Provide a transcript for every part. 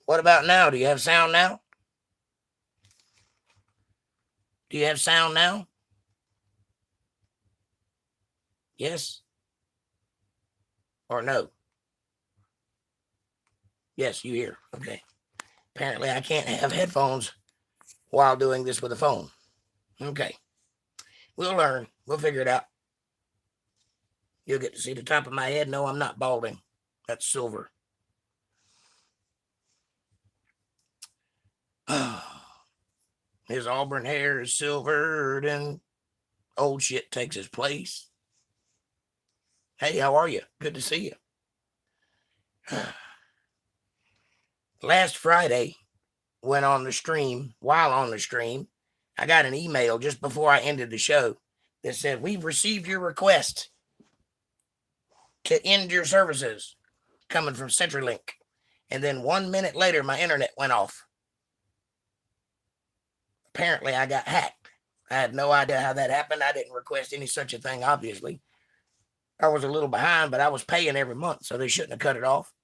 What about now? Do you have sound now? Do you have sound now? Yes or no? Yes, you hear. Okay. Apparently, I can't have headphones while doing this with a phone. Okay. We'll learn. We'll figure it out. You'll get to see the top of my head. No, I'm not balding. That's silver. His auburn hair is silvered and old shit takes his place. Hey, how are you? Good to see you. Last Friday, while on the stream, I got an email just before I ended the show that said, "We've received your request to end your services," coming from CenturyLink. And then 1 minute later, my internet went off. Apparently, I got hacked. I had no idea how that happened. I didn't request any such a thing, obviously. I was a little behind, but I was paying every month, so they shouldn't have cut it off.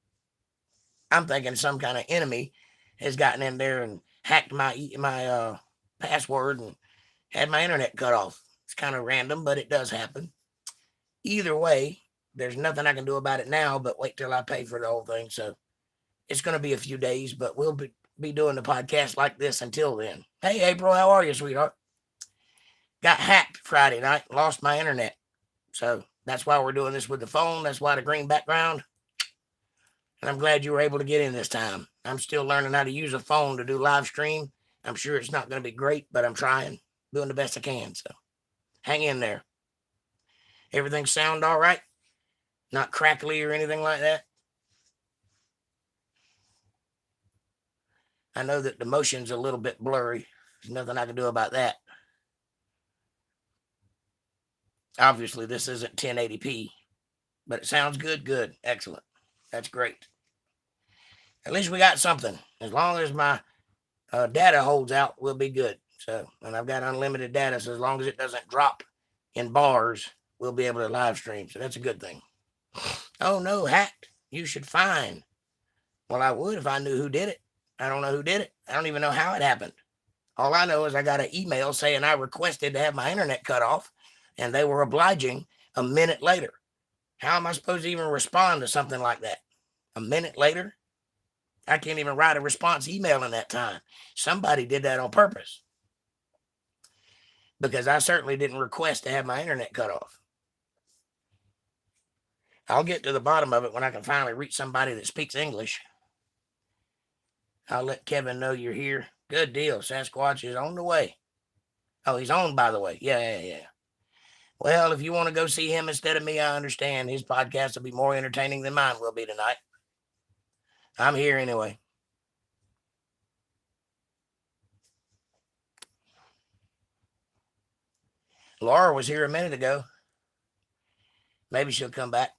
I'm thinking some kind of enemy has gotten in there and hacked my password and had my internet cut off. It's kind of random, but it does happen. Either way, there's nothing I can do about it now but wait till I pay for the whole thing. So it's going to be a few days, but we'll be doing the podcast like this until then. Hey, April, how are you, sweetheart? Got hacked Friday night, lost my internet. So that's why we're doing this with the phone. That's why the green background. And I'm glad you were able to get in this time. I'm still learning how to use a phone to do live stream. I'm sure it's not going to be great, but I'm trying, doing the best I can. So hang in there. Everything sound all right? Not crackly or anything like that? I know that the motion's a little bit blurry. There's nothing I can do about that. Obviously, this isn't 1080p, but it sounds good. Good. Excellent. That's great. At least we got something. As long as my data holds out, we'll be good. So, and I've got unlimited data, so as long as it doesn't drop in bars, we'll be able to live stream. So that's a good thing. Oh no, hacked. You should fine. Well, I would if I knew who did it. I don't know who did it. I don't even know how it happened. All I know is I got an email saying I requested to have my internet cut off, and they were obliging a minute later. How am I supposed to even respond to something like that? A minute later? I can't even write a response email in that time. Somebody did that on purpose. Because I certainly didn't request to have my internet cut off. I'll get to the bottom of it when I can finally reach somebody that speaks English. I'll let Kevin know you're here. Good deal. Sasquatch is on the way. Oh, he's on, by the way. Yeah. Well, if you want to go see him instead of me, I understand. His podcast will be more entertaining than mine will be tonight. I'm here anyway. Laura was here a minute ago. Maybe she'll come back.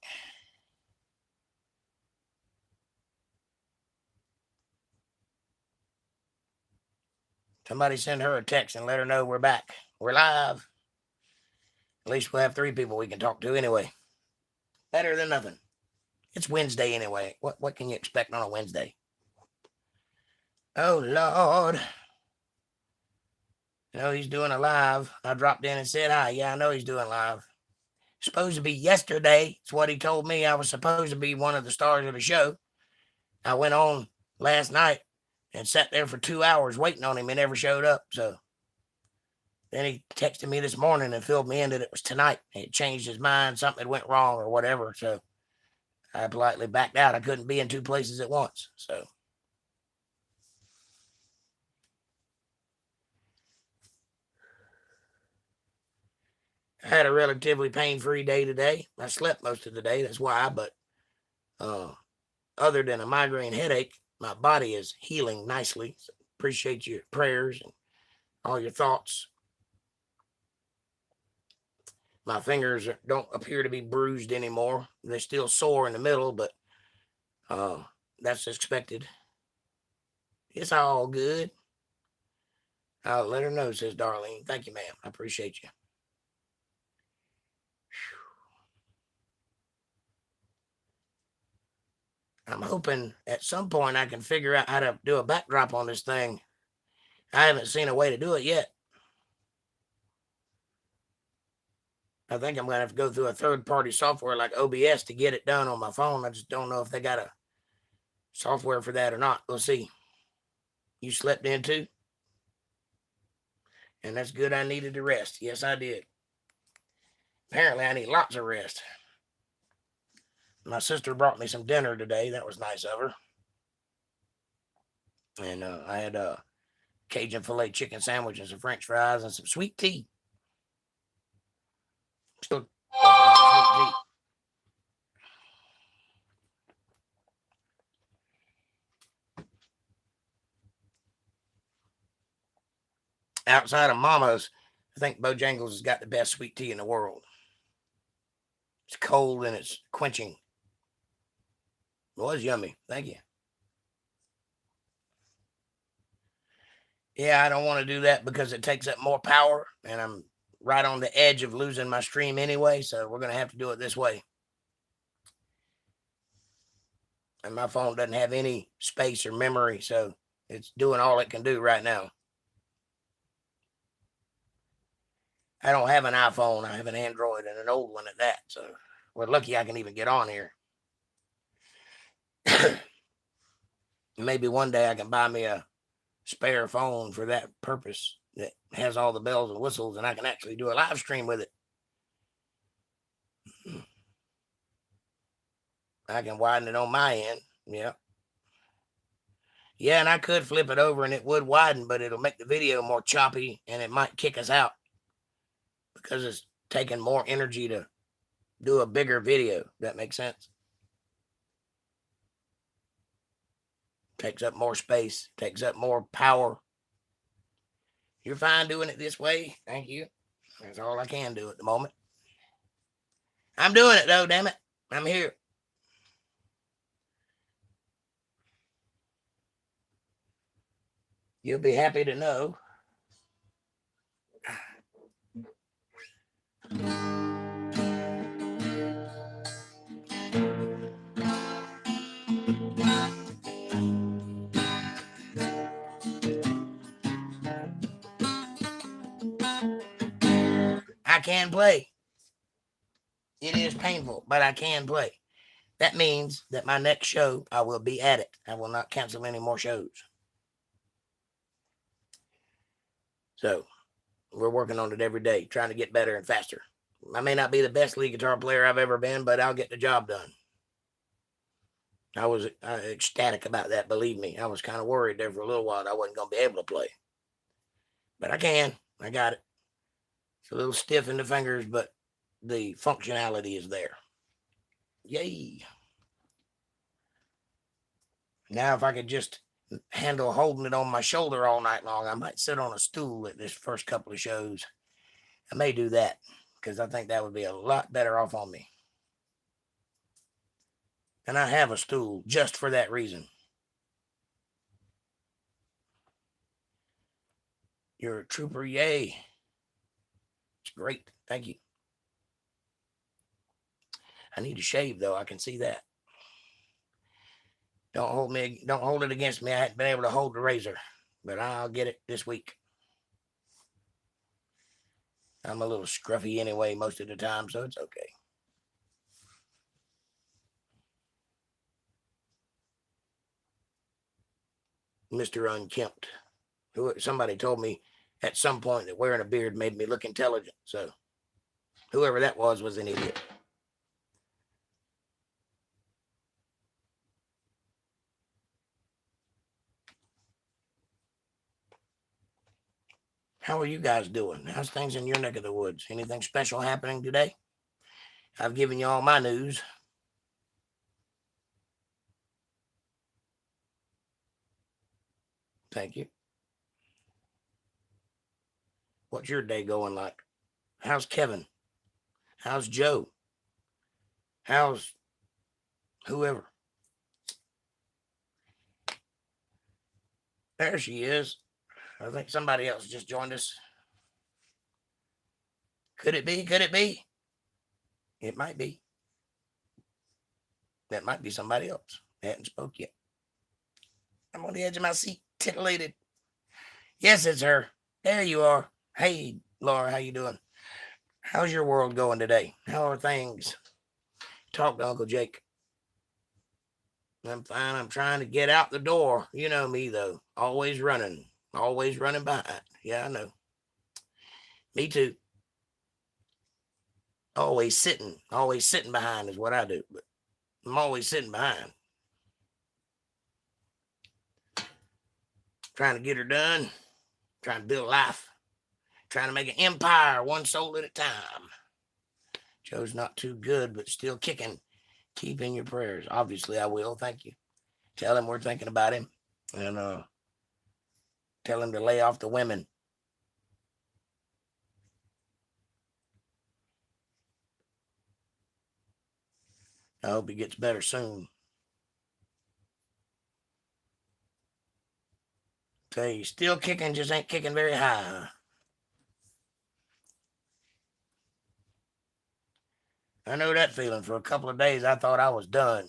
Somebody send her a text and let her know we're back. We're live. At least we'll have 3 people we can talk to anyway. Better than nothing. It's Wednesday anyway. What can you expect on a Wednesday? Oh, Lord. You know, he's doing a live. I dropped in and said hi. Yeah, I know he's doing live. Supposed to be yesterday. It's what he told me. I was supposed to be one of the stars of the show. I went on last night and sat there for 2 hours waiting on him. He never showed up. So then he texted me this morning and filled me in that it was tonight. He changed his mind. Something had went wrong or whatever. So I politely backed out. I couldn't be in 2 places at once. So I had a relatively pain-free day today. I slept most of the day. That's why. But other than a migraine headache, my body is healing nicely. So appreciate your prayers and all your thoughts. My fingers don't appear to be bruised anymore. They're still sore in the middle, but that's expected. It's all good. I'll let her know, says Darlene. Thank you, ma'am. I appreciate you. I'm hoping at some point I can figure out how to do a backdrop on this thing. I haven't seen a way to do it yet. I think I'm going to have to go through a third-party software like OBS to get it done on my phone. I just don't know if they got a software for that or not. We'll see. You slept in too? And that's good. I needed to rest. Yes, I did. Apparently, I need lots of rest. My sister brought me some dinner today. That was nice of her. And I had a Cajun filet chicken sandwich and some French fries and some sweet tea. Still sweet tea. Outside of Mama's, I think Bojangles has got the best sweet tea in the world. It's cold and it's quenching. It was yummy. Thank you. Yeah, I don't want to do that because it takes up more power and I'm right on the edge of losing my stream anyway. So we're going to have to do it this way. And my phone doesn't have any space or memory. So it's doing all it can do right now. I don't have an iPhone. I have an Android and an old one at that. So we're lucky I can even get on here. Maybe one day I can buy me a spare phone for that purpose that has all the bells and whistles and I can actually do a live stream with it. I can widen it on my end. Yeah. Yeah, and I could flip it over and it would widen, but it'll make the video more choppy and it might kick us out because it's taking more energy to do a bigger video. That makes sense. Takes up more space, takes up more power. You're fine doing it this way. Thank you. That's all I can do at the moment. I'm doing it though, damn it. I'm here. You'll be happy to know. I can play. It is painful, but I can play. That means that my next show, I will be at it. I will not cancel any more shows. So we're working on it every day, trying to get better and faster. I may not be the best lead guitar player I've ever been, but I'll get the job done. I was ecstatic about that, believe me. I was kind of worried there for a little while that I wasn't going to be able to play. But I can. I got it. It's a little stiff in the fingers, but the functionality is there. Yay. Now, if I could just handle holding it on my shoulder all night long, I might sit on a stool at this first couple of shows. I may do that because I think that would be a lot better off on me. And I have a stool just for that reason. You're a trooper, yay. It's great. Thank you. I need to shave though. I can see that. Don't hold it against me. I haven't been able to hold the razor, but I'll get it this week. I'm a little scruffy anyway most of the time, so it's okay. Mr. Unkempt. Somebody told me at some point that wearing a beard made me look intelligent. So whoever that was an idiot. How are you guys doing? How's things in your neck of the woods? Anything special happening today? I've given you all my news. Thank you. What's your day going like? How's Kevin? How's Joe? How's whoever? There she is. I think somebody else just joined us. Could it be? Could it be? It might be. That might be somebody else. Hadn't spoke yet. I'm on the edge of my seat, titillated. Yes, it's her. There you are. Hey, Laura, how you doing? How's your world going today? How are things? Talk to Uncle Jake. I'm fine. I'm trying to get out the door. You know me, though. Always running behind. Yeah, I know. Me too. Always sitting behind is what I do. But I'm always sitting behind. Trying to get her done. Trying to build life. Trying to make an empire one soul at a time. Joe's not too good, but still kicking. Keep in your prayers. Obviously, I will. Thank you. Tell him we're thinking about him. And tell him to lay off the women. I hope he gets better soon. Tell you, still kicking, just ain't kicking very high, huh? I know that feeling. For a couple of days, I thought I was done,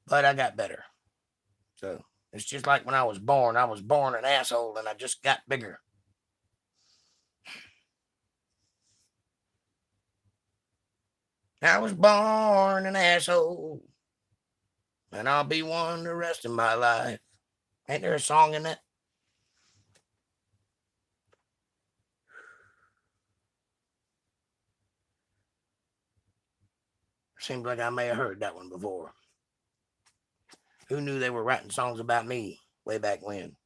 but I got better. So it's just like when I was born. I was born an asshole, and I just got bigger. I was born an asshole, and I'll be one the rest of my life. Ain't there a song in that? Seems like I may have heard that one before. Who knew they were writing songs about me way back when?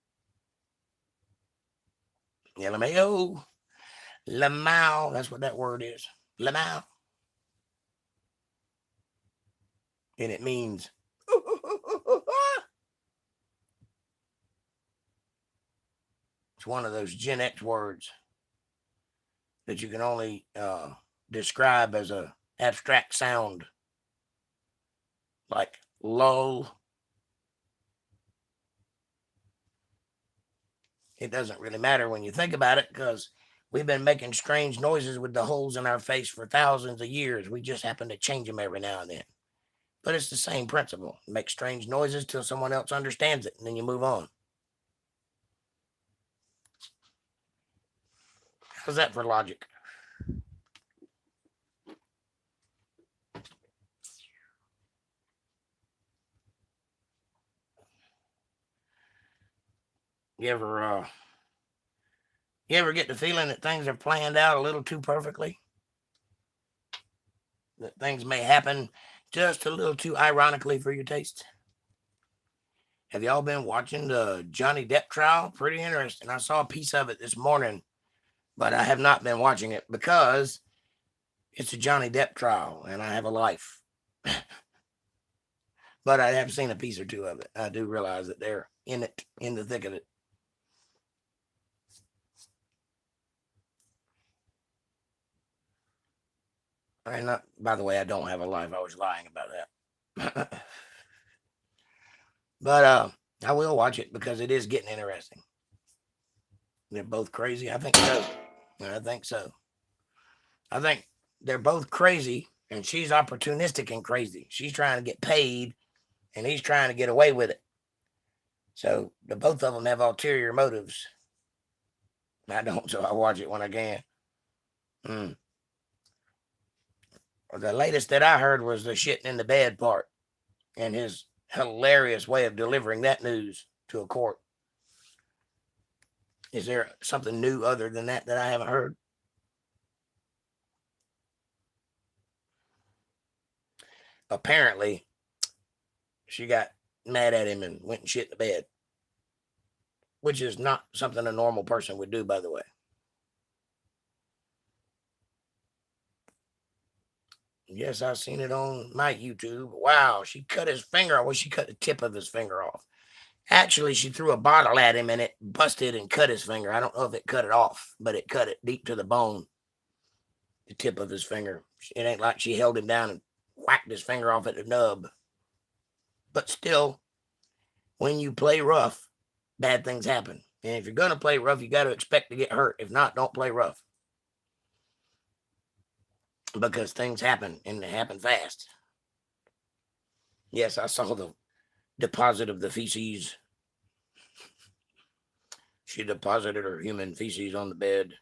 LMAO. Lamau. That's what that word is. Lamau. And it means it's one of those Gen X words that you can only describe as a abstract sound, like lull. It doesn't really matter when you think about it, because we've been making strange noises with the holes in our face for thousands of years. We just happen to change them every now and then. But it's the same principle. You make strange noises till someone else understands it, and then you move on. How's that for logic? You ever get the feeling that things are planned out a little too perfectly? That things may happen just a little too ironically for your taste? Have y'all been watching the Johnny Depp trial? Pretty interesting. I saw a piece of it this morning, but I have not been watching it because it's a Johnny Depp trial and I have a life. But I have seen a piece or two of it. I do realize that they're in it, in the thick of it. And not, by the way, I don't have a life. I was lying about that. But I will watch it because it is getting interesting. They're both crazy. I think so. I think they're both crazy, and she's opportunistic and crazy. She's trying to get paid, and he's trying to get away with it. So the both of them have ulterior motives. I don't, so I watch it when I can. The latest that I heard was the shitting in the bed part, and his hilarious way of delivering that news to a court. Is there something new other than that I haven't heard? Apparently, she got mad at him and went and shit in the bed, which is not something a normal person would do, by the way. Yes, I've seen it on my YouTube. Wow, she cut his finger off. Well, she cut the tip of his finger off. Actually, she threw a bottle at him and it busted and cut his finger. I don't know if it cut it off, but it cut it deep to the bone, the tip of his finger. It ain't like she held him down and whacked his finger off at the nub. But still, when you play rough, bad things happen. And if you're going to play rough, you got to expect to get hurt. If not, don't play rough. Because things happen, and they happen fast. Yes, I saw deposit of the feces. She deposited her human feces on the bed.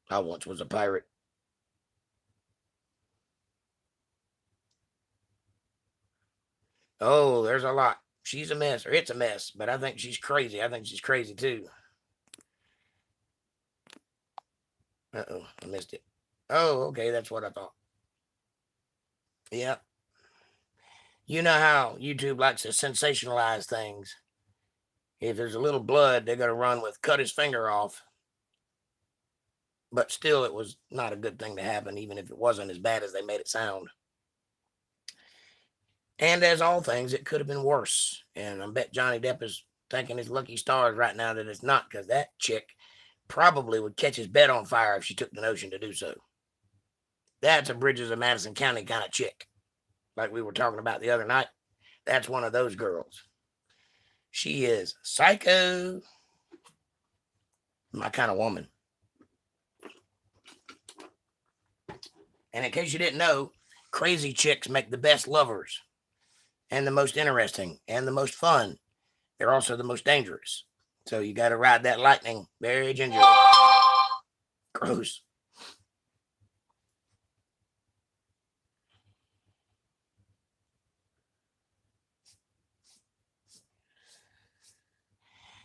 I once was a pirate. Oh, there's a lot. She's a mess, or it's a mess, but I think she's crazy. I think she's crazy too. Uh-oh, I missed it. Oh, okay, that's what I thought. Yeah. You know how YouTube likes to sensationalize things. If there's a little blood, they're going to run with cut his finger off. But still, it was not a good thing to happen, even if it wasn't as bad as they made it sound. And as all things, it could have been worse. And I bet Johnny Depp is thanking his lucky stars right now that it's not, because that chick probably would catch his bed on fire if she took the notion to do so. That's a Bridges of Madison County kind of chick, like we were talking about the other night. That's one of those girls. She is psycho. My kind of woman. And in case you didn't know, crazy chicks make the best lovers and the most interesting and the most fun. They're also the most dangerous. So you got to ride that lightning very gingerly. Gross.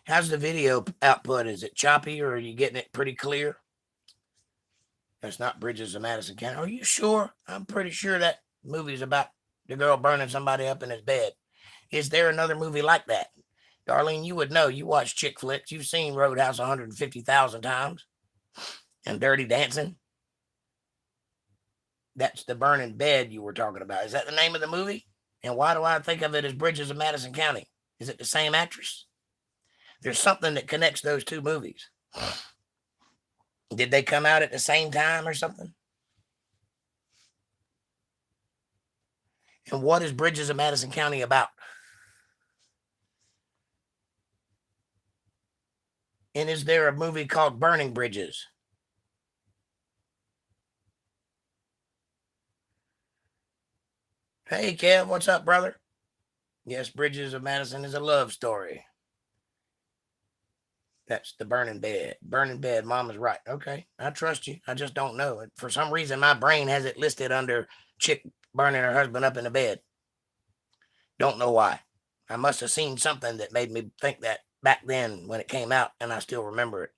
How's the video output? Is it choppy or are you getting it pretty clear? That's not Bridges of Madison County. Are you sure? I'm pretty sure that movie's about the girl burning somebody up in his bed. Is there another movie like that? Darlene, you would know. You watch chick flicks. You've seen Roadhouse 150,000 times. And Dirty Dancing. That's the burning bed you were talking about. Is that the name of the movie? And why do I think of it as Bridges of Madison County? Is it the same actress? There's something that connects those two movies. Did they come out at the same time or something? And what is Bridges of Madison County about? And is there a movie called Burning Bridges? Hey, Kev, what's up, brother? Yes, Bridges of Madison is a love story. That's the burning bed. Burning bed, Mama's right. Okay, I trust you. I just don't know. For some reason, my brain has it listed under chick burning her husband up in the bed. Don't know why. I must have seen something that made me think that back then when it came out, and I still remember it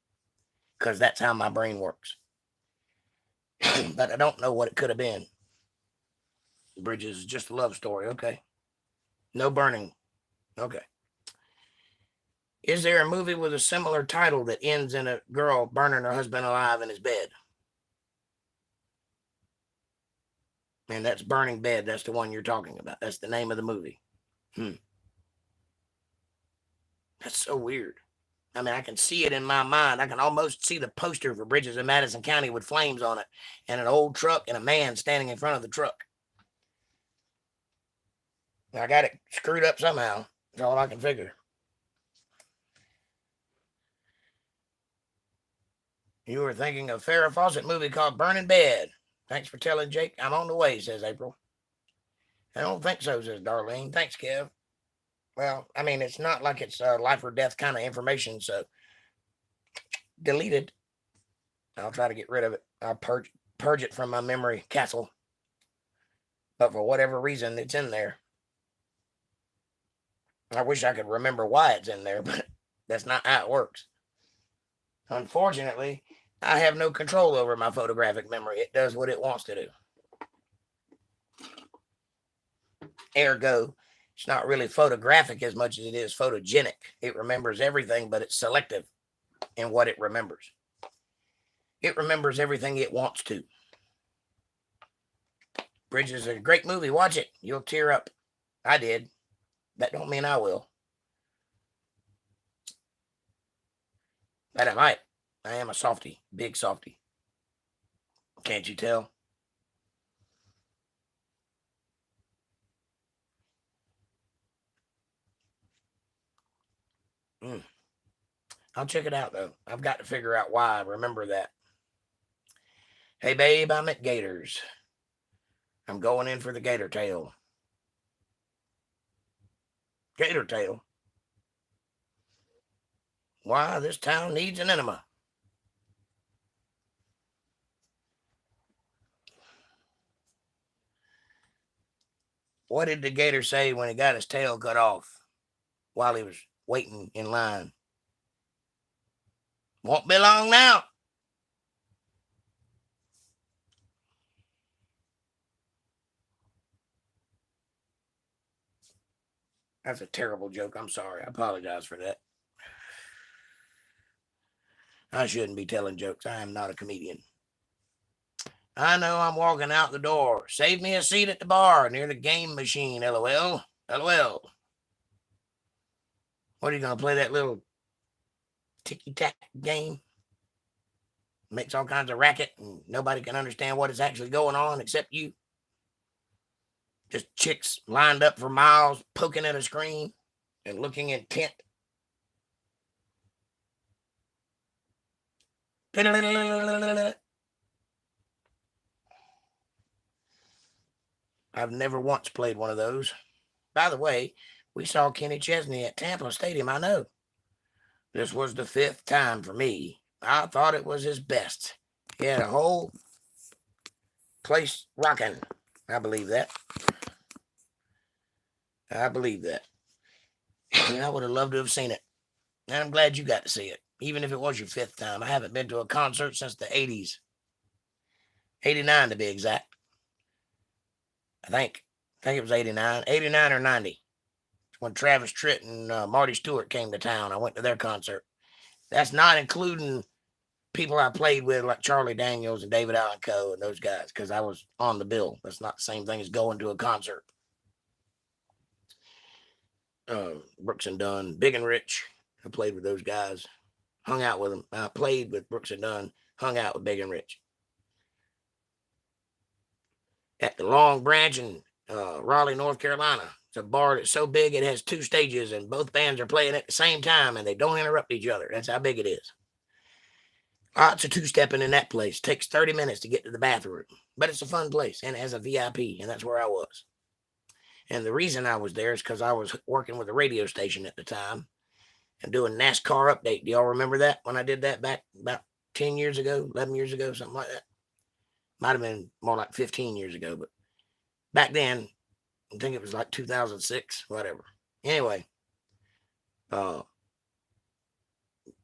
because that's how my brain works. But I don't know what it could have been. Bridges is just a love story. Okay. No burning. Okay. Is there a movie with a similar title that ends in a girl burning her husband alive in his bed? And that's Burning Bed. That's the one you're talking about. That's the name of the movie. That's so weird. I mean, I can see it in my mind. I can almost see the poster for Bridges of Madison County with flames on it and an old truck and a man standing in front of the truck. I got it screwed up somehow. That's all I can figure. You were thinking of Farrah Fawcett movie called Burning Bed. Thanks for telling Jake. I'm on the way, says April. I don't think so, says Darlene. Thanks, Kev. Well, I mean, it's not like it's life or death kind of information, so delete it. I'll try to get rid of it. I'll purge it from my memory castle. But for whatever reason, it's in there. I wish I could remember why it's in there, but that's not how it works. Unfortunately, I have no control over my photographic memory. It does what it wants to do. Ergo, it's not really photographic as much as it is photogenic. It remembers everything, but it's selective in what it remembers. It remembers everything it wants to. Bridges is a great movie. Watch it. You'll tear up. I did. That don't mean I will. But I might. I am a softie. Big softie. Can't you tell? I'll check it out, though. I've got to figure out why I remember that. Hey, babe, I'm at Gators. I'm going in for the gator tail. Gator tail. Why this town needs an enema. What did the gator say when he got his tail cut off while he was waiting in line? Won't be long now. That's a terrible joke. I'm sorry. I apologize for that. I shouldn't be telling jokes. I am not a comedian. I know I'm walking out the door. Save me a seat at the bar near the game machine. LOL. LOL. What are you going to play, that little ticky-tack game? Makes all kinds of racket and nobody can understand what is actually going on except you. Just chicks lined up for miles, poking at a screen and looking intent. I've never once played one of those. By the way, we saw Kenny Chesney at Tampa Stadium, I know. This was the 5th time for me. I thought it was his best. He had a whole place rocking. I believe that. I believe that. And I would have loved to have seen it. And I'm glad you got to see it, even if it was your 5th time. I haven't been to a concert since the 80s. 89 to be exact. I think it was 89 or 90. When Travis Tritt and Marty Stewart came to town, I went to their concert. That's not including people I played with like Charlie Daniels and David Allen Coe and those guys, because I was on the bill. That's not the same thing as going to a concert. Brooks and Dunn, Big and Rich. I played with those guys, hung out with them. I played with Brooks and Dunn, hung out with Big and Rich. At the Long Branch in Raleigh, North Carolina. It's a bar that's so big it has 2 stages and both bands are playing at the same time and they don't interrupt each other. That's how big it is. Lots of 2-stepping in that place. Takes 30 minutes to get to the bathroom, but it's a fun place and it has a VIP, and that's where I was. And the reason I was there is because I was working with a radio station at the time and doing NASCAR update. Do y'all remember that when I did that back about 10 years ago, 11 years ago, something like that? Might have been more like 15 years ago, but back then, I think it was like 2006, whatever. Anyway,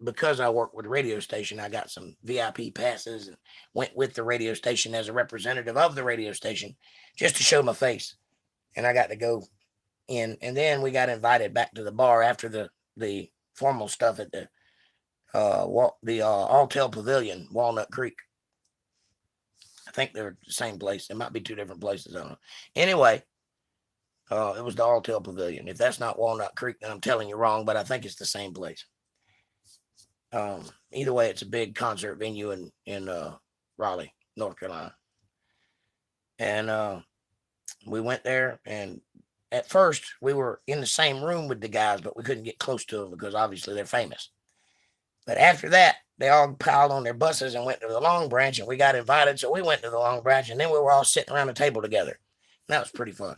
because I worked with a radio station, I got some VIP passes and went with the radio station as a representative of the radio station just to show my face. And I got to go in. And then we got invited back to the bar after the formal stuff at the Alltel Pavilion, Walnut Creek. I think they're the same place. It might be 2 different places. I don't know. Anyway, it was the Alltel Pavilion. If that's not Walnut Creek, then I'm telling you wrong, but I think it's the same place. Either way, it's a big concert venue in Raleigh, North Carolina. And we went there, and at first we were in the same room with the guys, but we couldn't get close to them because obviously they're famous. But after that, they all piled on their buses and went to the Long Branch, and we got invited. So we went to the Long Branch, and then we were all sitting around the table together. And that was pretty fun.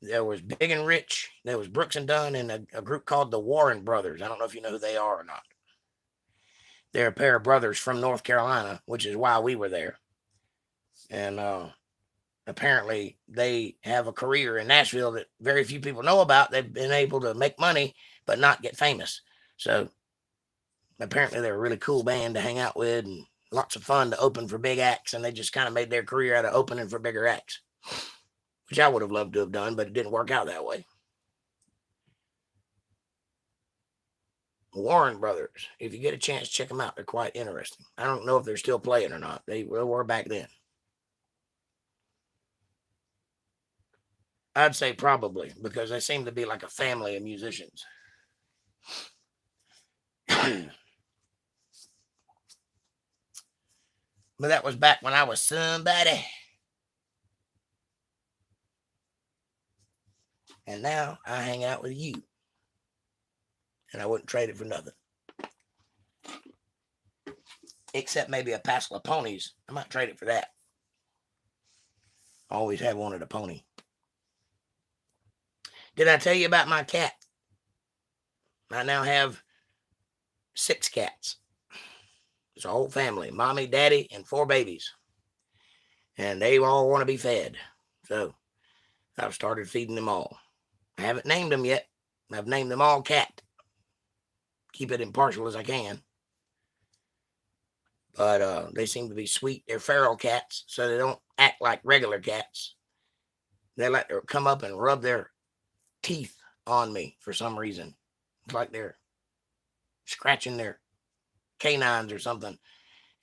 There was Big and Rich. There was Brooks and Dunn and a group called the Warren Brothers. I don't know if you know who they are or not. They're a pair of brothers from North Carolina, which is why we were there. And apparently they have a career in Nashville that very few people know about. They've been able to make money but not get famous. So apparently they're a really cool band to hang out with and lots of fun to open for big acts. And they just kind of made their career out of opening for bigger acts, which I would have loved to have done, but it didn't work out that way. Warren Brothers. If you get a chance, check them out. They're quite interesting. I don't know if they're still playing or not. They were back then. I'd say probably, because they seem to be like a family of musicians. But that was back when I was somebody. And now I hang out with you. And I wouldn't trade it for nothing. Except maybe a passel of ponies. I might trade it for that. Always have wanted a pony. Did I tell you about my cat? I now have 6 cats. It's a whole family, mommy, daddy, and 4 babies. And they all want to be fed. So I've started feeding them all. I haven't named them yet. I've named them all Cat. Keep it impartial as I can. But they seem to be sweet. They're feral cats, so they don't act like regular cats. They like to come up and rub their teeth on me for some reason. It's like they're scratching their canines or something.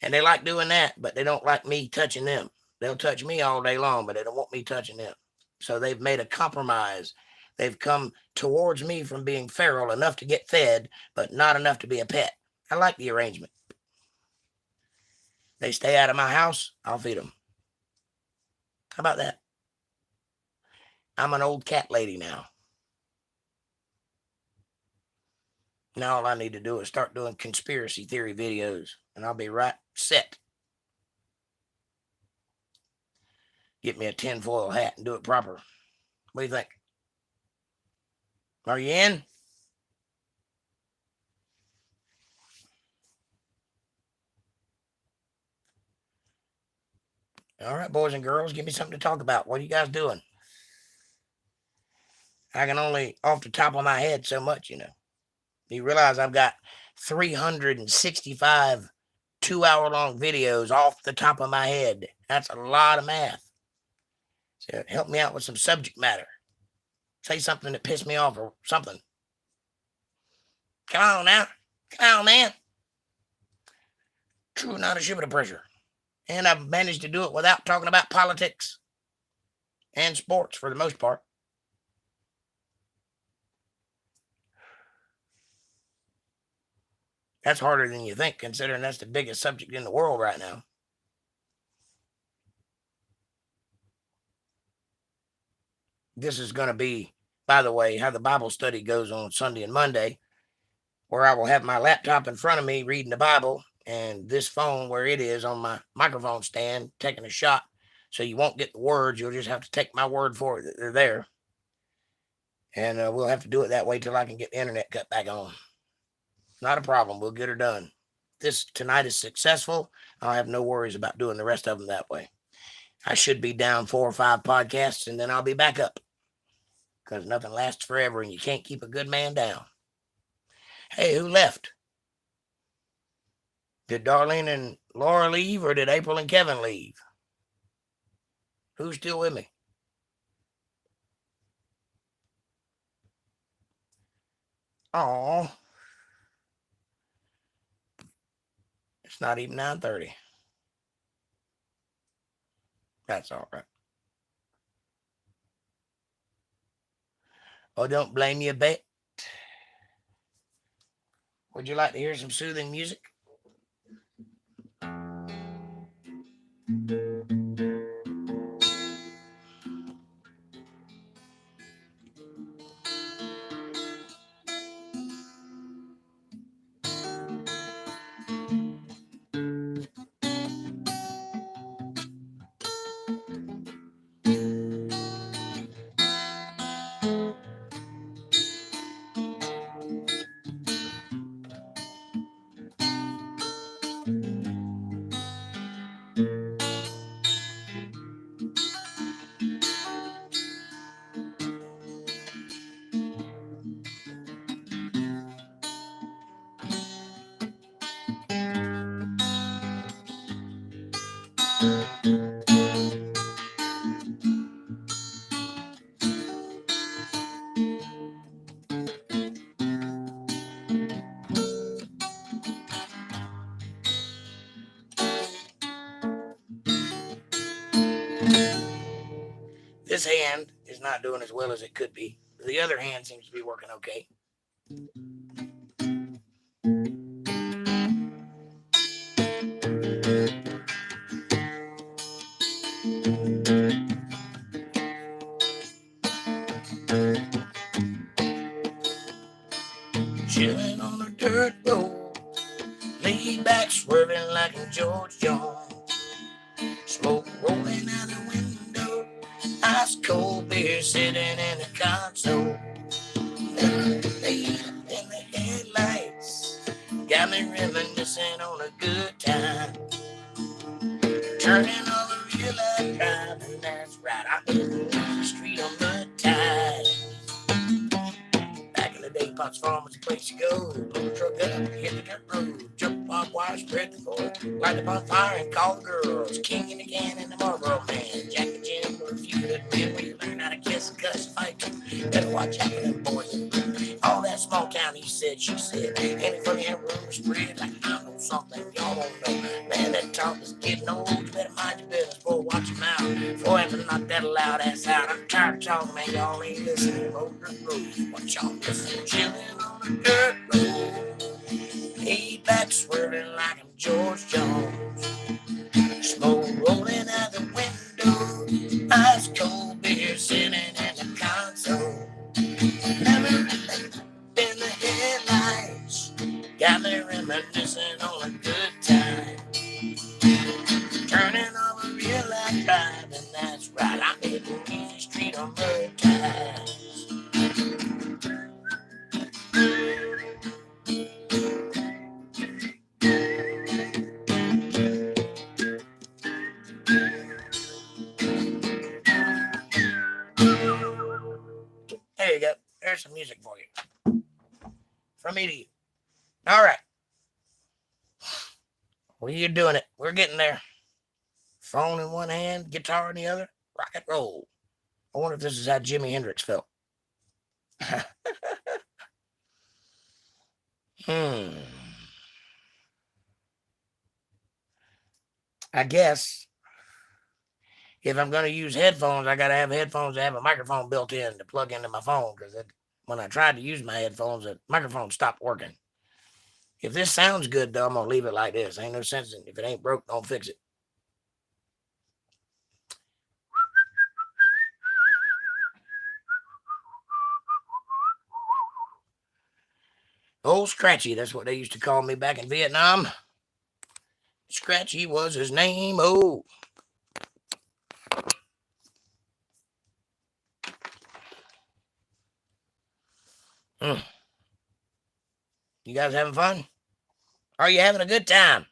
And they like doing that, but they don't like me touching them. They'll touch me all day long, but they don't want me touching them. So they've made a compromise. They've come towards me from being feral enough to get fed, but not enough to be a pet. I like the arrangement. They stay out of my house, I'll feed them. How about that? I'm an old cat lady now. Now all I need to do is start doing conspiracy theory videos, and I'll be right set. Get me a tinfoil hat and do it proper. What do you think? Are you in? All right, boys and girls, give me something to talk about. What are you guys doing? I can only, off the top of my head, so much, you know. You realize I've got 365 2-hour-long videos off the top of my head. That's a lot of math. So help me out with some subject matter. Say something that pissed me off or something. Come on now. Come on, man. True, not a ship of pressure. And I've managed to do it without talking about politics and sports for the most part. That's harder than you think, considering that's the biggest subject in the world right now. This is going to be, by the way, how the Bible study goes on Sunday and Monday, where I will have my laptop in front of me reading the Bible and this phone where it is on my microphone stand taking a shot. So you won't get the words. You'll just have to take my word for it that they're there. And we'll have to do it that way till I can get the internet cut back on. Not a problem. We'll get her done. This tonight is successful. I'll have no worries about doing the rest of them that way. I should be down 4 or 5 podcasts and then I'll be back up. Because nothing lasts forever and you can't keep a good man down. Hey, who left? Did Darlene and Laura leave or did April and Kevin leave? Who's still with me? Oh, it's not even 9:30. That's all right. Oh, don't blame you a bit. Would you like to hear some soothing music? This hand is not doing as well as it could be. The other hand seems to be working okay. Chilling on a dirt road, laid back swerving like a George Jones. Smoke rolling out the window, beer sitting in the console. Late in the headlights, got me reminiscing on a good time. Turning on the real life drive, and that's right, I'm in the street on the tide. Back in the day, Potts Farm was the place to go. Load the truck up, hit the dirt road, jump barbed wire, spread the floor, light the bonfire and call the girls. King in the can and the Marlboro man, Jack and Jim were a few good men. When you learn how to kiss and cuss and fight, better watch out for them boys. All that small town, he said, she said, any funny how rumors spread like I know something y'all don't know. Man, that talk is getting old. You better mind your business, boy, watch your mouth. Boy, have to knock that loud ass out. I'm tired of talking, man. Y'all ain't listening. Road to road. Watch y'all listen. Chilling on the dirt road. Laid back, swirling like I'm George Jones. Smoke rolling out the window. Ice cold beer sitting in the console. Never in the headlights, got me reminiscing on a good time. Turning on a real life drive, and that's right, I'm hitting easy street on the ties. There you go. There's some music for you. From me to you. All right. Well, you're doing it. We're getting there. Phone in one hand, guitar in the other. Rock and roll. I wonder if this is how Jimi Hendrix felt. I guess if I'm going to use headphones, I got to have headphones that have a microphone built in to plug into my phone, because when I tried to use my headphones, the microphone stopped working. If this sounds good, though, I'm going to leave it like this. Ain't no sense in, if it ain't broke, don't fix it. Old Scratchy, that's what they used to call me back in Vietnam. Scratchy was his name. Oh. You guys having fun? Are you having a good time?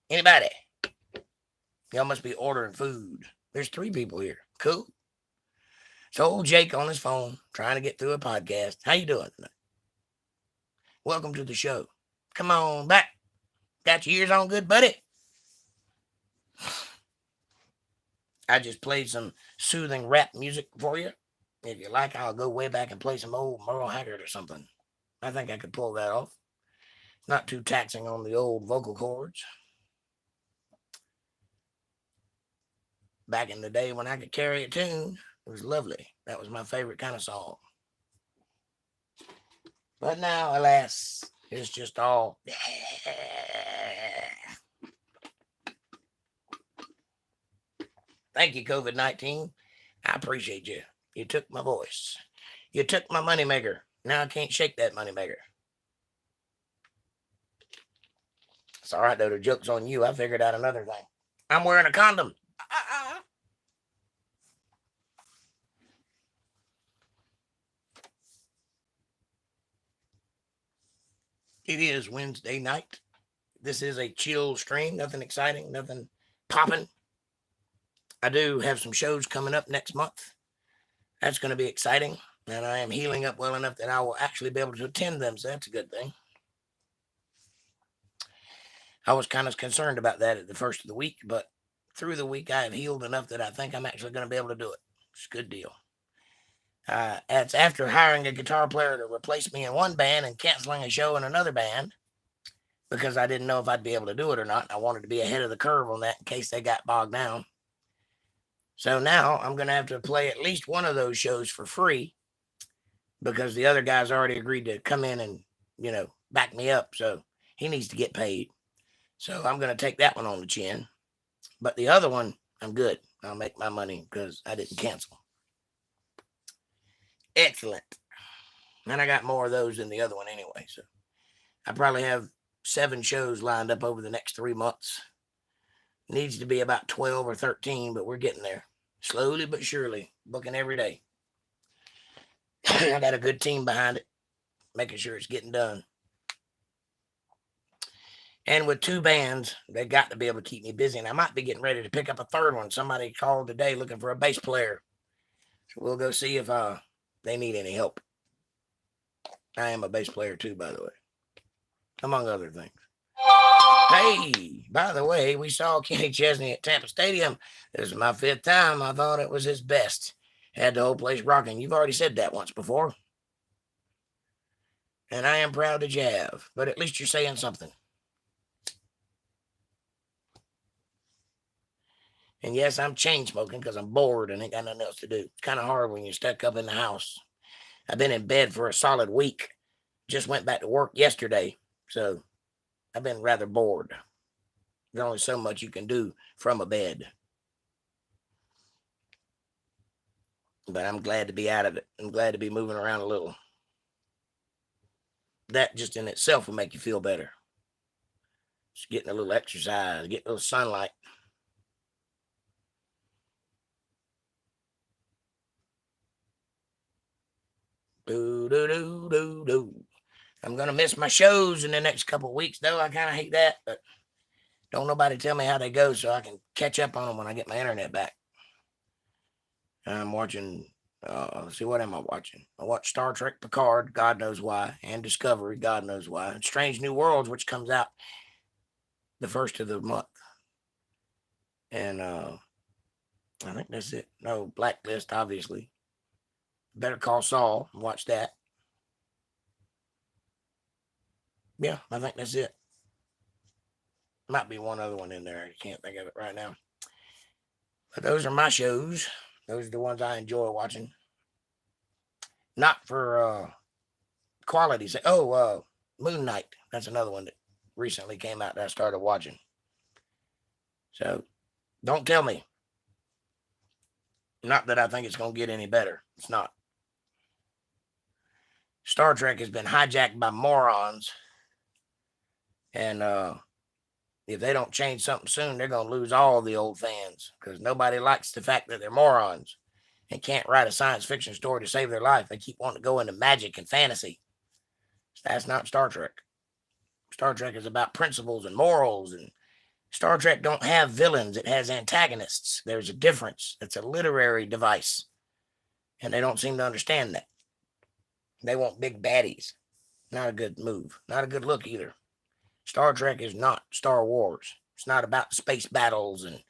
Anybody? Y'all must be ordering food. There's 3 people here. Cool. So old Jake on his phone, trying to get through a podcast. How you doing tonight? Welcome to the show. Come on back. Got your ears on good, buddy? I just played some soothing rap music for you. If you like, I'll go way back and play some old Merle Haggard or something. I think I could pull that off. Not too taxing on the old vocal cords. Back in the day when I could carry a tune, it was lovely. That was my favorite kind of song. But now, alas, it's just all... Thank you, COVID-19. I appreciate you. You took my voice. You took my moneymaker. Now I can't shake that moneymaker. It's all right, though. The joke's on you. I figured out another thing. I'm wearing a condom. It is Wednesday night. This is a chill stream. Nothing exciting. Nothing popping. I do have some shows coming up next month. That's going to be exciting. And I am healing up well enough that I will actually be able to attend them. So that's a good thing. I was kind of concerned about that at the first of the week, but through the week I have healed enough that I think I'm actually going to be able to do it. It's a good deal. It's after hiring a guitar player to replace me in one band and canceling a show in another band because I didn't know if I'd be able to do it or not. I wanted to be ahead of the curve on that in case they got bogged down. So now I'm going to have to play at least one of those shows for free because the other guy's already agreed to come in and, back me up. So he needs to get paid. So I'm going to take that one on the chin. But the other one, I'm good. I'll make my money because I didn't cancel. Excellent. And I got more of those than the other one anyway. So I probably have 7 shows lined up over the next 3 months. Needs to be about 12 or 13, but we're getting there. Slowly but surely, booking every day. I got a good team behind it, making sure it's getting done. And with two bands, they got to be able to keep me busy. And I might be getting ready to pick up a third one. Somebody called today looking for a bass player. So we'll go see if they need any help. I am a bass player too, by the way, among other things. Hey, by the way, we saw Kenny Chesney at Tampa Stadium. This is my 5th time. I thought it was his best. Had the whole place rocking. You've already said that once before. And I am proud that you have. But at least you're saying something. And yes, I'm chain smoking because I'm bored and ain't got nothing else to do. It's kind of hard when you're stuck up in the house. I've been in bed for a solid week. Just went back to work yesterday. So I've been rather bored. There's only so much you can do from a bed. But I'm glad to be out of it. I'm glad to be moving around a little. That just in itself will make you feel better. Just getting a little exercise, getting a little sunlight. Do, do, do, do, do. I'm going to miss my shows in the next couple of weeks, though. I kind of hate that, but don't nobody tell me how they go so I can catch up on them when I get my internet back. I'm watching, let's see, what am I watching? I watch Star Trek Picard, God knows why, and Discovery, God knows why, and Strange New Worlds, which comes out the first of the month. And I think that's it. No, Blacklist, obviously. Better Call Saul, watch that. Yeah, I think that's it. Might be one other one in there. I can't think of it right now. But those are my shows. Those are the ones I enjoy watching. Not for quality. Moon Knight. That's another one that recently came out that I started watching. So don't tell me. Not that I think it's going to get any better. It's not. Star Trek has been hijacked by morons. And if they don't change something soon, they're going to lose all the old fans because nobody likes the fact that they're morons and can't write a science fiction story to save their life. They keep wanting to go into magic and fantasy. That's not Star Trek. Star Trek is about principles and morals, and Star Trek don't have villains. It has antagonists. There's a difference. It's a literary device, and they don't seem to understand that. They want big baddies. Not a good move. Not a good look either. Star Trek is not Star Wars. It's not about space battles. And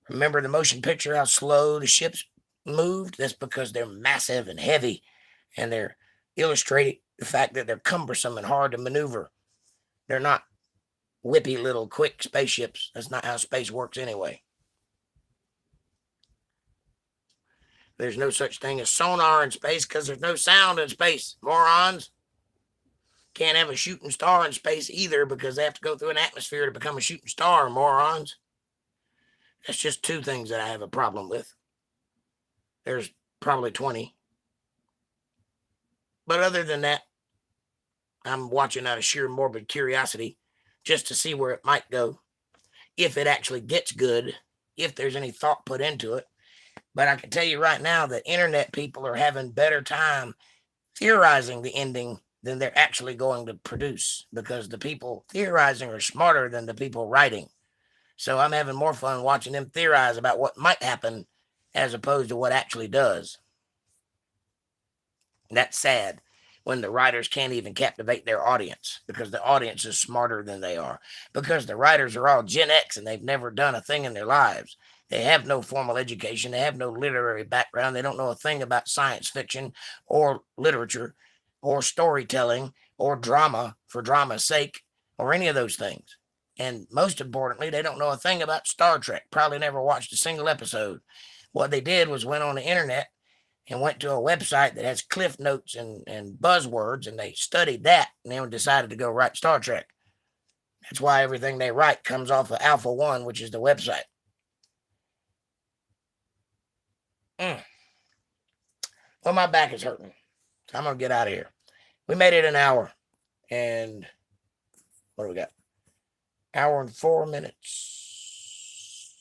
remember the motion picture, how slow the ships moved? That's because they're massive and heavy, and they're illustrating the fact that they're cumbersome and hard to maneuver. They're not whippy little quick spaceships. That's not how space works anyway. There's no such thing as sonar in space because there's no sound in space, morons. Can't have a shooting star in space either because they have to go through an atmosphere to become a shooting star, morons. That's just 2 things that I have a problem with. There's probably 20. But other than that, I'm watching out of sheer morbid curiosity just to see where it might go. If it actually gets good, if there's any thought put into it. But I can tell you right now that internet people are having better time theorizing the ending than they're actually going to produce because the people theorizing are smarter than the people writing. So I'm having more fun watching them theorize about what might happen as opposed to what actually does. That's sad when the writers can't even captivate their audience because the audience is smarter than they are, because the writers are all Gen X and they've never done a thing in their lives. They have no formal education. They have no literary background. They don't know a thing about science fiction or literature or storytelling or drama for drama's sake or any of those things. And most importantly, they don't know a thing about Star Trek. Probably never watched a single episode. What they did was went on the internet and went to a website that has cliff notes and buzzwords, and they studied that and then decided to go write Star Trek. That's why everything they write comes off of Alpha One, which is the website. Well, my back is hurting, so I'm going to get out of here. We made it an hour, and what do we got? Hour and 4 minutes.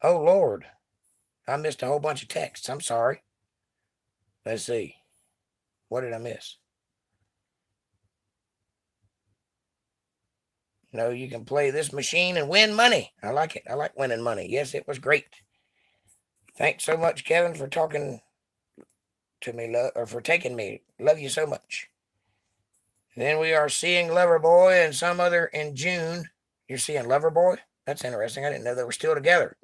Oh, Lord. I missed a whole bunch of texts. I'm sorry. Let's see. What did I miss? No, you can play this machine and win money. I like it. I like winning money. Yes, it was great. Thanks so much, Kevin, for talking to me, or for taking me. Love you so much. Then we are seeing Loverboy and some other in June. You're seeing Loverboy? That's interesting. I didn't know they were still together.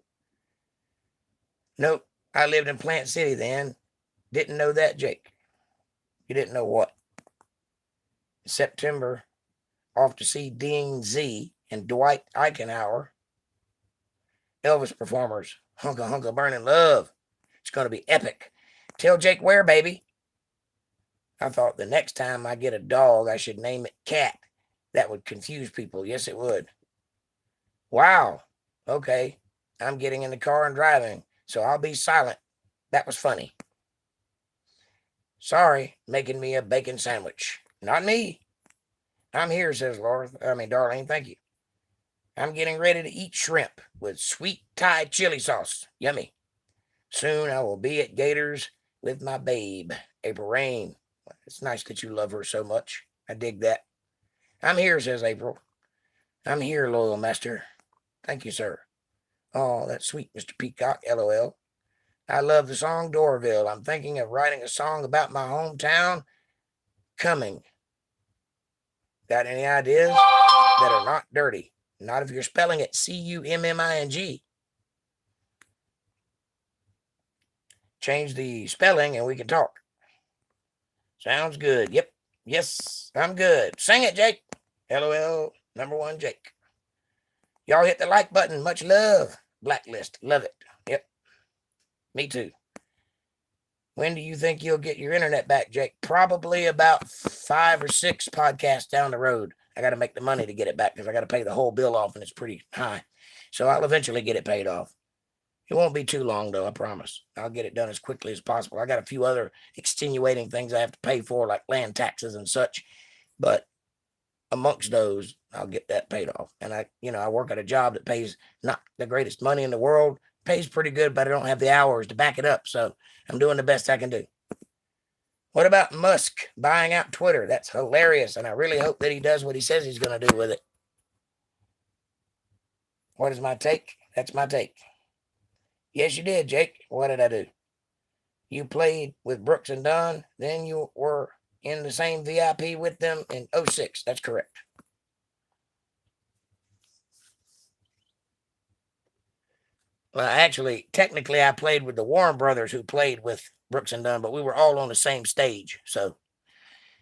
Nope. I lived in Plant City then. Didn't know that, Jake. You didn't know what? September, off to see Dean Z and Dwight Eisenhower. Elvis performers. Hunka Hunka Burning Love. It's going to be epic. Tell Jake where, baby. I thought the next time I get a dog, I should name it Cat. That would confuse people. Yes, it would. Wow. Okay. I'm getting in the car and driving, so I'll be silent. That was funny. Sorry, making me a bacon sandwich. Not me. I'm here, says Darlene. Thank you. I'm getting ready to eat shrimp with sweet Thai chili sauce. Yummy. Soon I will be at Gators with my babe, April Rain. It's nice that you love her so much. I dig that. I'm here, says April. I'm here, loyal master. Thank you, sir. Oh, that's sweet, Mr. Peacock, LOL. I love the song Dorville. I'm thinking of writing a song about my hometown coming. Got any ideas that are not dirty? Not if you're spelling it Cumming. Change the spelling and we can talk. Sounds good. Yep. Yes, I'm good. Sing it, Jake. LOL, number one, Jake. Y'all hit the like button. Much love. Blacklist. Love it. Yep. Me too. When do you think you'll get your internet back, Jake? Probably about 5 or 6 podcasts down the road. I got to make the money to get it back because I got to pay the whole bill off and it's pretty high. So I'll eventually get it paid off. It won't be too long, though, I promise. I'll get it done as quickly as possible. I got a few other extenuating things I have to pay for, like land taxes and such. But amongst those, I'll get that paid off. And I work at a job that pays not the greatest money in the world. Pays pretty good, but I don't have the hours to back it up. So I'm doing the best I can do. What about Musk buying out Twitter? That's hilarious. And I really hope that he does what he says he's going to do with it. What is my take? That's my take. Yes, you did, Jake. What did I do? You played with Brooks and Dunn. Then you were in the same VIP with them in 06. That's correct. Well, actually, technically, I played with the Warren brothers who played with Brooks and Dunn, but we were all on the same stage. So,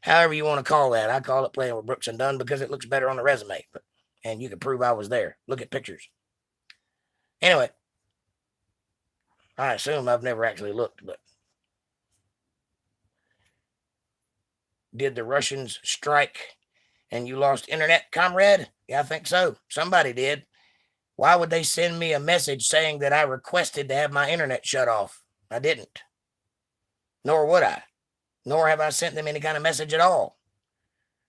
however you want to call that, I call it playing with Brooks and Dunn because it looks better on the resume. And you can prove I was there. Look at pictures. Anyway, I assume I've never actually looked, but did the Russians strike and you lost internet, comrade? Yeah, I think so. Somebody did. Why would they send me a message saying that I requested to have my internet shut off? I didn't. Nor would I. Nor have I sent them any kind of message at all.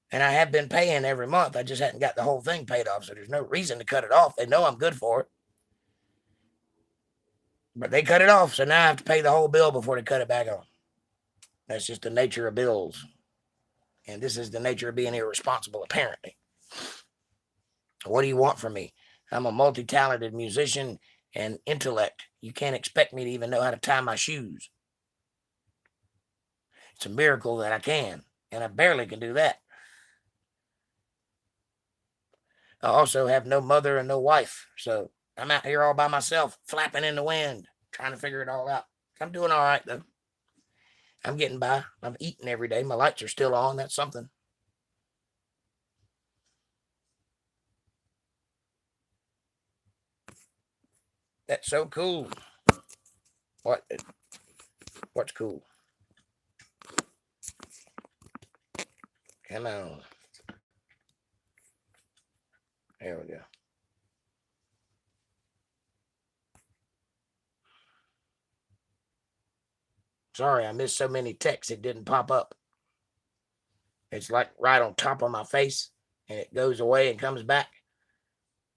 And I have been paying every month. I just hadn't got the whole thing paid off, so there's no reason to cut it off. They know I'm good for it. But they cut it off, so now I have to pay the whole bill before they cut it back on. That's just the nature of bills. And this is the nature of being irresponsible, apparently. What do you want from me? I'm a multi-talented musician and intellect. You can't expect me to even know how to tie my shoes. It's a miracle that I can, and I barely can do that. I also have no mother and no wife, so I'm out here all by myself, flapping in the wind, trying to figure it all out. I'm doing all right, though. I'm getting by. I'm eating every day. My lights are still on. That's something. That's so cool. What's cool? Come on. There we go. Sorry, I missed so many texts it didn't pop up. It's like right on top of my face, and it goes away and comes back.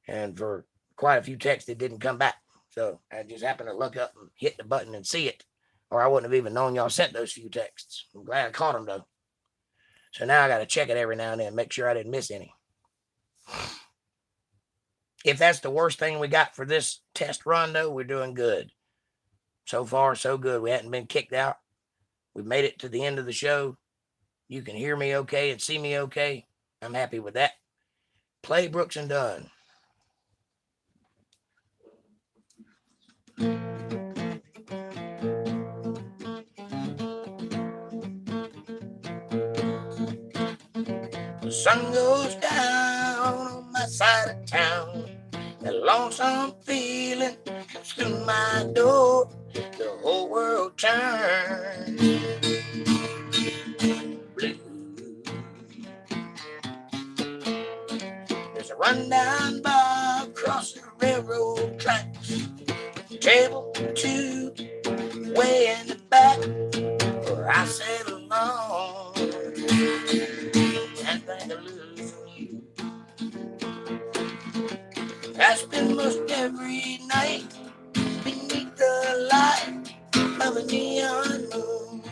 And for quite a few texts, it didn't come back. So I just happened to look up and hit the button and see it, or I wouldn't have even known y'all sent those few texts. I'm glad I caught them, though. So now I got to check it every now and then, make sure I didn't miss any. If that's the worst thing we got for this test run, though, we're doing good. So far, so good. We hadn't been kicked out. We made it to the end of the show. You can hear me okay and see me okay. I'm happy with that. Play Brooks and Dunn. The sun goes down on my side of town. The lonesome feeling comes through my door. The whole world turns blue. There's a rundown bar across the railroad tracks. Table 2 way in the back where I sit alone and think of losing you. I spend most every night beneath the light of a neon moon.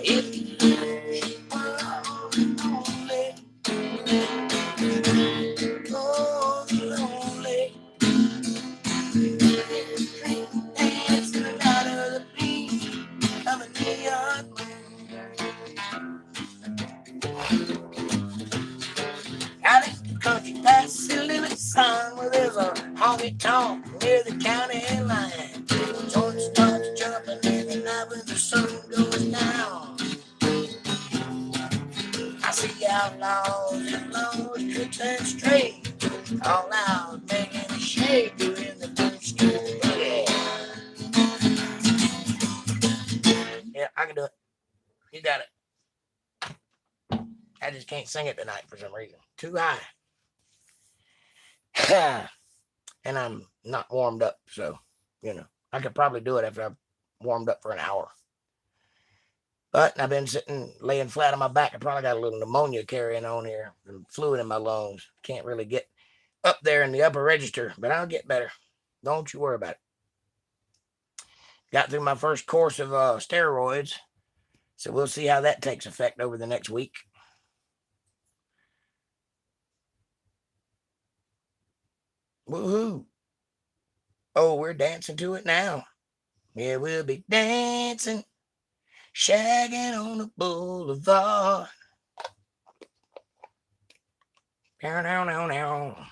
If you were lonely, oh, lonely, dancing out of the beat of a neon moon. Out in the country past the limit sign where there's a honky tonk near the county line. Joint starts jumping in the night when the sun goes down. I see outlaws and laws, tricks and strays, all out making a shade doing the boomstick boogie. Yeah, I can do it. You got it. I just can't sing it tonight for some reason. Too high. And I'm not warmed up, so, I could probably do it after I've warmed up for an hour. But I've been laying flat on my back. I probably got a little pneumonia carrying on here, and fluid in my lungs. Can't really get up there in the upper register, but I'll get better. Don't you worry about it. Got through my first course of steroids, so we'll see how that takes effect over the next week. Woohoo. Oh, we're dancing to it now. Yeah, we'll be dancing, shagging on the boulevard. Now.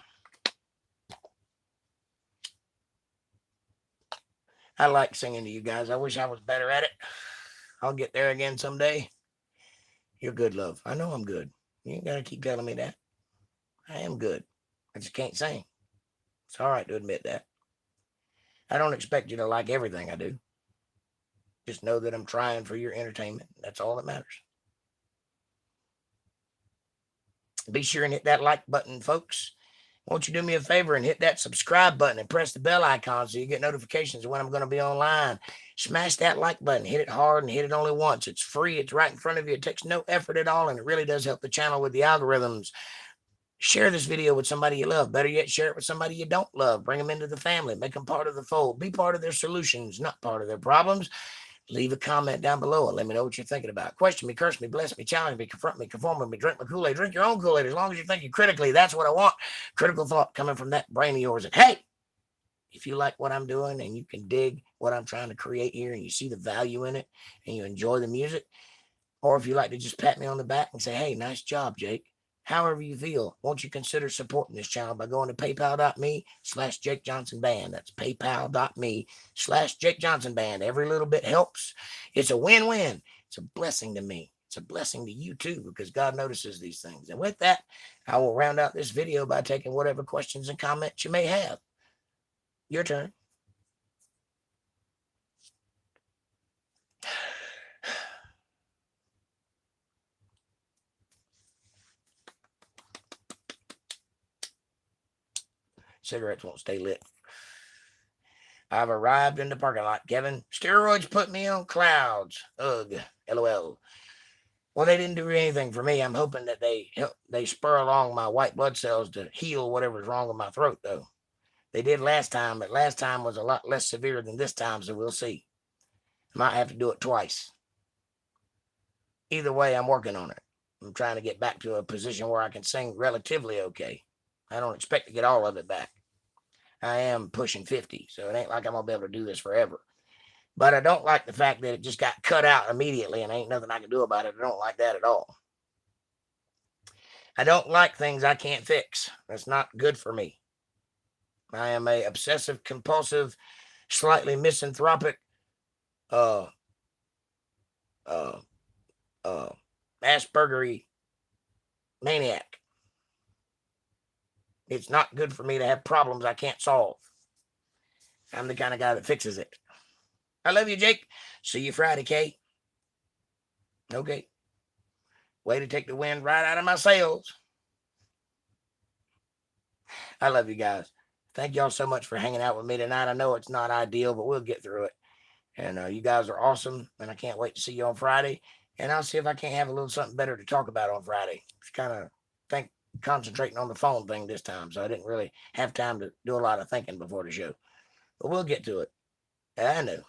I like singing to you guys. I wish I was better at it. I'll get there again someday. You're good, love. I know I'm good. You ain't got to keep telling me that. I am good. I just can't sing. It's all right to admit that. I don't expect you to like everything I do. Just know that I'm trying for your entertainment. That's all that matters. Be sure and hit that like button, folks. Won't you do me a favor and hit that subscribe button and press the bell icon so you get notifications of when I'm going to be online. Smash that like button. Hit it hard and hit it only once. It's free. It's right in front of you. It takes no effort at all, and it really does help the channel with the algorithms. Share this video with somebody you love. Better yet, share it with somebody you don't love. Bring them into the family. Make them part of the fold. Be part of their solutions, not part of their problems. Leave a comment down below and let me know what you're thinking about. Question me, curse me, bless me, challenge me, confront me, conform with me, drink my Kool-Aid. Drink your own Kool-Aid as long as you're thinking critically. That's what I want. Critical thought coming from that brain of yours. And hey, if you like what I'm doing and you can dig what I'm trying to create here and you see the value in it and you enjoy the music, or if you like to just pat me on the back and say, hey, nice job, Jake. However you feel, won't you consider supporting this channel by going to paypal.me/Jake Johnson Band. That's paypal.me/Jake Johnson Band. Every little bit helps. It's a win-win. It's a blessing to me. It's a blessing to you too, because God notices these things. And with that, I will round out this video by taking whatever questions and comments you may have. Your turn. Cigarettes won't stay lit. I've arrived in the parking lot, Kevin. Steroids put me on clouds. Ugh. LOL. Well, they didn't do anything for me. I'm hoping that they spur along my white blood cells to heal whatever's wrong with my throat, though. They did last time, but last time was a lot less severe than this time, so we'll see. Might have to do it twice. Either way, I'm working on it. I'm trying to get back to a position where I can sing relatively okay. I don't expect to get all of it back. I am pushing 50, so it ain't like I'm going to be able to do this forever. But I don't like the fact that it just got cut out immediately and ain't nothing I can do about it. I don't like that at all. I don't like things I can't fix. That's not good for me. I am a obsessive, compulsive, slightly misanthropic, uh, uh, Aspergery maniac. It's not good for me to have problems I can't solve. I'm the kind of guy that fixes it. I love you, Jake. See you Friday, Kay. Okay. Way to take the wind right out of my sails. I love you guys. Thank y'all so much for hanging out with me tonight. I know it's not ideal, but we'll get through it. And you guys are awesome. And I can't wait to see you on Friday. And I'll see if I can't have a little something better to talk about on Friday. Just kind of concentrating on the phone thing this time. So I didn't really have time to do a lot of thinking before the show. But we'll get to it. I know.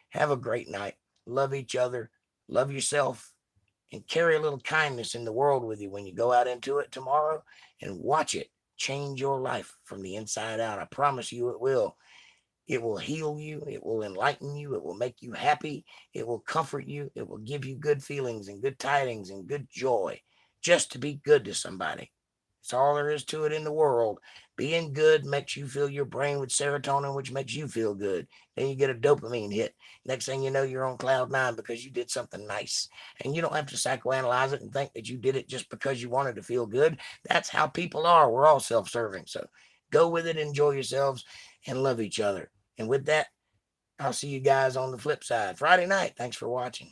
Have a great night. Love each other. Love yourself. And carry a little kindness in the world with you when you go out into it tomorrow. And watch it change your life from the inside out. I promise you it will. It will heal you. It will enlighten you. It will make you happy. It will comfort you. It will give you good feelings and good tidings and good joy just to be good to somebody. That's all there is to it in the world. Being good makes you fill your brain with serotonin, which makes you feel good. Then you get a dopamine hit. Next thing you know, you're on cloud nine because you did something nice. And you don't have to psychoanalyze it and think that you did it just because you wanted to feel good. That's how people are. We're all self-serving. So go with it, enjoy yourselves, and love each other. And with that, I'll see you guys on the flip side Friday night. Thanks for watching.